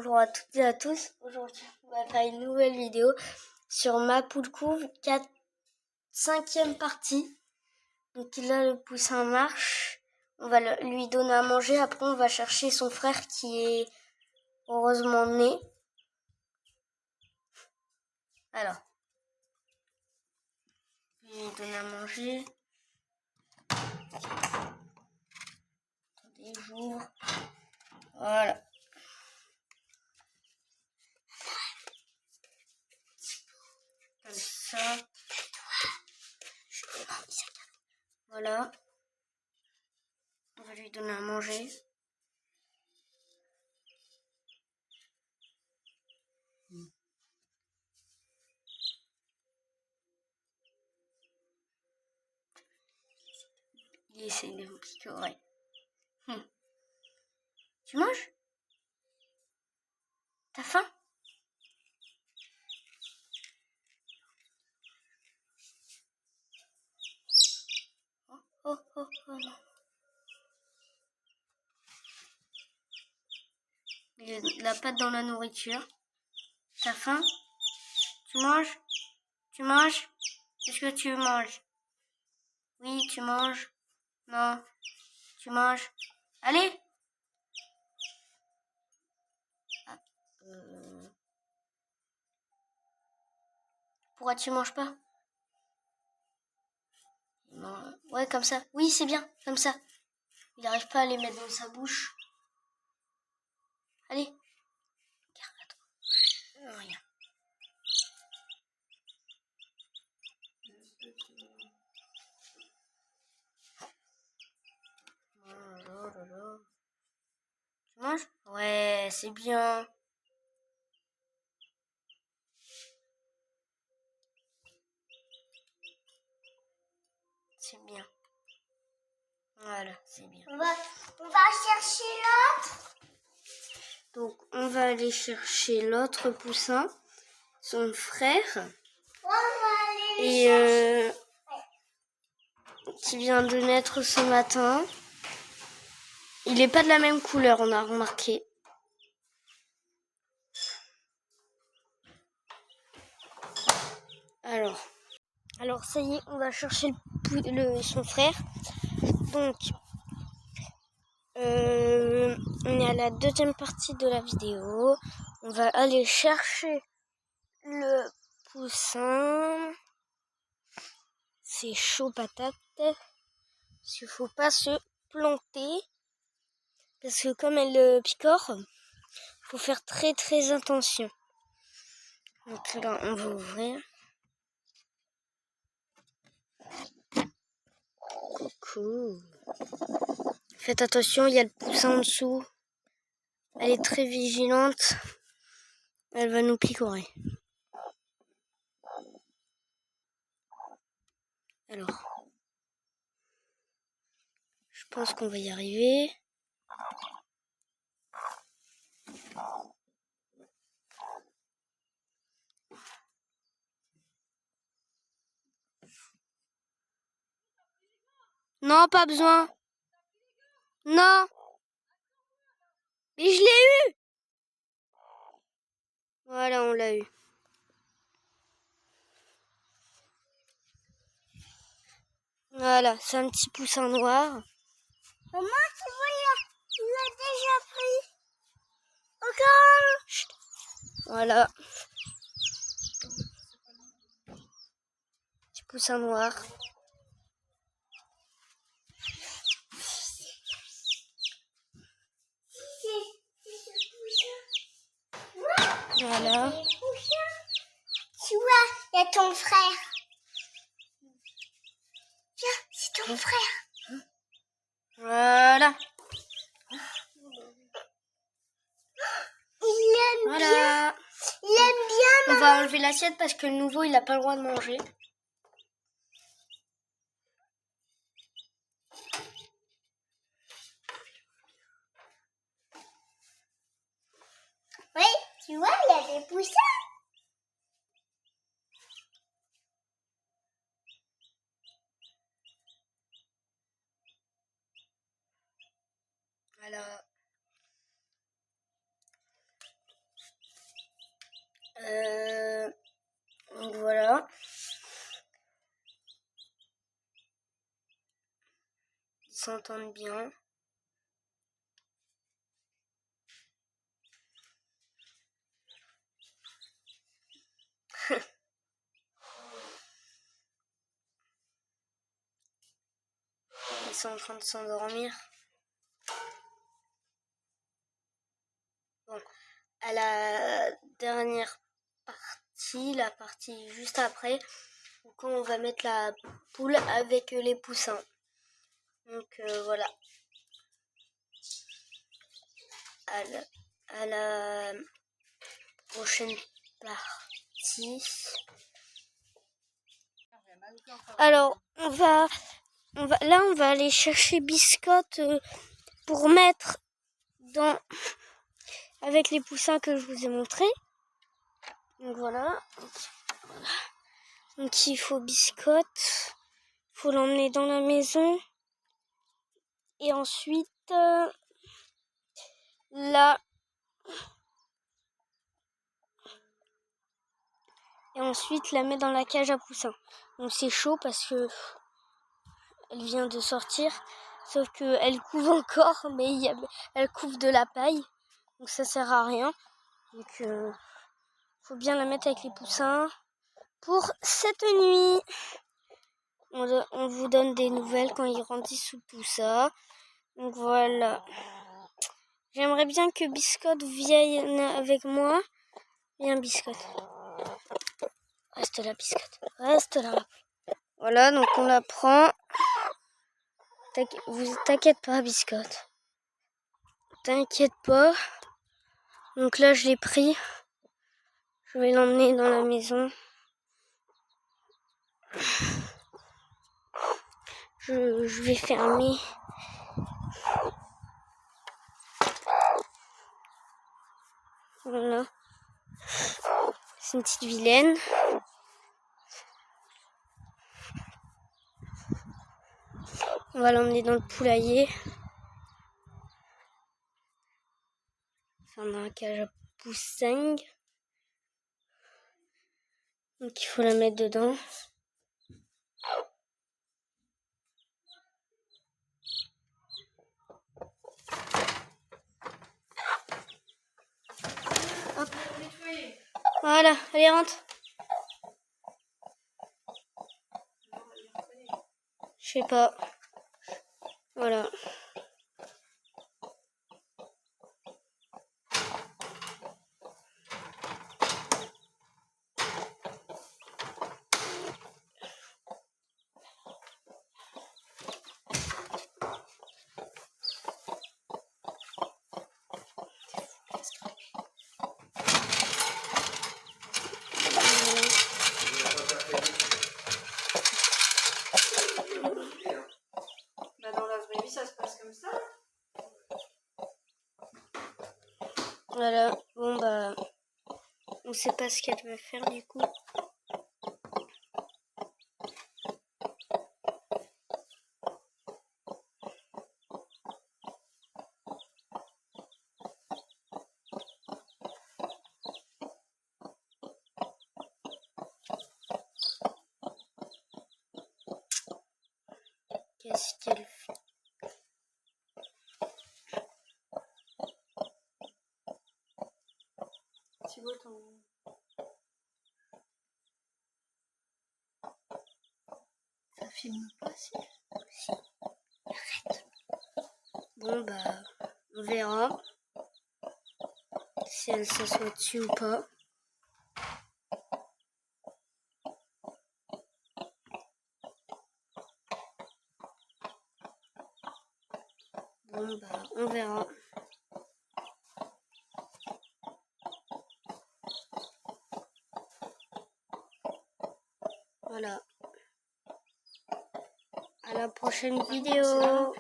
Bonjour à toutes et à tous. Aujourd'hui, on va faire une nouvelle vidéo sur ma poule couve, 5e partie. Donc là, le poussin marche. On va lui donner à manger. Après, on va chercher son frère qui est heureusement né. Alors, je vais lui donner à manger. Attendez, j'ouvre. Voilà. Comme ça. Voilà. On va lui donner à manger. Il essaie de me picorer. Tu manges? T'as faim? Oh, oh, oh non. Il a la patte dans la nourriture. T'as faim? Tu manges? Tu manges? Qu'est-ce que tu manges? Oui, tu manges? Non. Tu manges? Allez! Ah, Pourquoi tu manges pas? Non. Ouais, comme ça. Oui, c'est bien, comme ça. Il n'arrive pas à les mettre dans sa bouche. Allez. Regarde-toi. Rien. Tu manges? Ouais, c'est bien. C'est bien. Voilà, c'est bien. On va chercher l'autre. Donc, on va aller chercher l'autre poussin, son frère, et qui vient de naître ce matin. Il n'est pas de la même couleur, on a remarqué. Alors ça y est, on va chercher son frère. Donc, on est à la 2e partie de la vidéo. On va aller chercher le poussin. C'est chaud patate. Parce qu'il faut pas se planter. Parce que comme elle picore, faut faire très très attention. Donc là, on va ouvrir. Coucou. Faites attention, il y a le poussin en dessous. Elle est très vigilante. Elle va nous picorer. Alors, je pense qu'on va y arriver. Non, pas besoin. Non. Mais je l'ai eu. Voilà, on l'a eu. Voilà, c'est un petit poussin noir. Maman, tu vois, il l'a déjà pris. Regarde. Chut. Voilà. Petit poussin noir. Voilà. Tu vois, il y a ton frère. Viens, c'est ton frère. Voilà. Il aime Voilà. bien. Il aime bien, On va enlever l'assiette parce que le nouveau, il n'a pas le droit de manger. Oui, tu vois, il y a des poussins. Voilà. Donc voilà. Ils s'entendent bien. Ils sont en train de s'endormir. Bon, à la dernière partie, la partie juste après, quand on va mettre la poule avec les poussins. Donc voilà. À la prochaine partie. Alors, on va aller chercher Biscotte pour mettre dans avec les poussins que je vous ai montré. Donc voilà. Donc il faut Biscotte. Il faut l'emmener dans la maison. Et ensuite là. Et ensuite la mettre dans la cage à poussins. Donc c'est chaud parce que elle vient de sortir. Sauf qu'elle couve encore, mais elle couve de la paille. Donc ça sert à rien. Donc faut bien la mettre avec les poussins pour cette nuit. On vous donne des nouvelles quand ils grandissent sous tout ça. Donc voilà. J'aimerais bien que Biscotte vienne avec moi. Viens Biscotte. Reste là Biscotte. Reste là. Voilà, donc on la prend. T'inquiète pas Biscotte. T'inquiète pas. Donc là je l'ai pris. Je vais l'emmener dans la maison. Je vais fermer. Voilà. C'est une petite vilaine. On va l'emmener dans le poulailler. Enfin, dans la cage à poussins. Donc il faut la mettre dedans. Hop. Voilà, allez rentre. Je sais pas. Voilà. Dans la vraie vie, ça se passe comme ça. Voilà. Bon bah, on sait pas ce qu'elle va faire du coup. Qu'est-ce qu'elle fait? Thibaut, ton... Ça filme pas, si. Arrête. Bon bah, on verra si elle s'assoit dessus ou pas. Bon bah, on verra. Voilà. À la prochaine vidéo.